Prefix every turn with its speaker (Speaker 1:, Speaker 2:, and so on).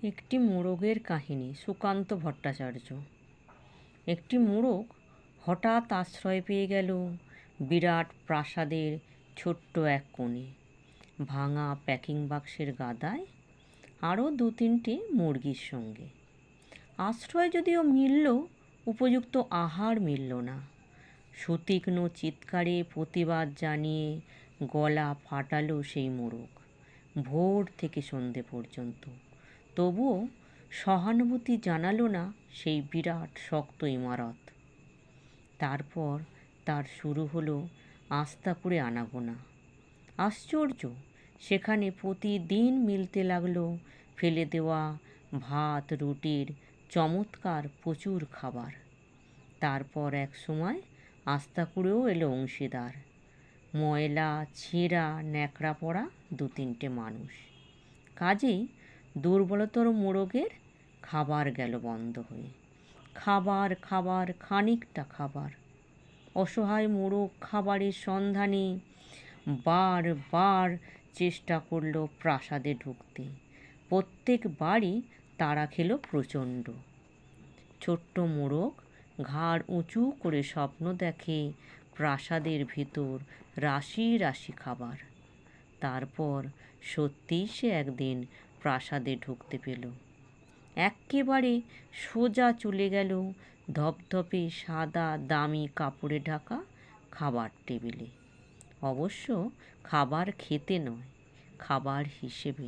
Speaker 1: একটি মোরগের কাহিনী। সুকান্ত ভট্টাচার্য। একটি মোরগ হঠাৎ আশ্রয় পেয়ে গেল বিরাট প্রাসাদের ছোট্ট এক কোণে, ভাঙা প্যাকিং বাক্সের গাদায় আরও 2-3টে মুরগির সঙ্গে। আশ্রয় যদিও মিলল, উপযুক্ত আহার মিলল না। সুতীক্ষ্ণ চিৎকারে প্রতিবাদ জানিয়ে গলা ফাটালো সেই মোরগ ভোর থেকে সন্ধে পর্যন্ত। তবুও সহানুভূতি জানালো না সেই বিরাট শক্ত ইমারত। তারপর তার শুরু হলো আস্তাপুরে আনাগোনা। আশ্চর্য, সেখানে প্রতিদিন মিলতে লাগলো ফেলে দেওয়া ভাত রুটির চমৎকার প্রচুর খাবার। তারপর এক সময় আস্তাকুড়েও এলো অংশীদার, ময়লা ছেঁড়া ন্যাকড়া পড়া 2-3টে মানুষ। কাজেই দুর্বলতর মোরগের খাবার গেল বন্ধ হয়ে। খাবার খাবার খানিকটা খাবার। অসহায় মোরগ খাবারের সন্ধানে বারবার চেষ্টা করলো প্রাসাদে ঢুকতে। প্রত্যেকবারই তাড়া খেলো প্রচণ্ড। ছোট্ট মোরগ ঘাড় উঁচু করে স্বপ্ন দেখে প্রাসাদের ভিতর রাশি রাশি খাবার। তারপর সত্যিই সে একদিন প্রাসাদে ঢুকতে পেল। এক্কেবারে সোজা চলে গেল ধপধপে সাদা দামি কাপড়ে ঢাকা খাবার টেবিলে। অবশ্য খাবার খেতে নয়, খাবার হিসেবে।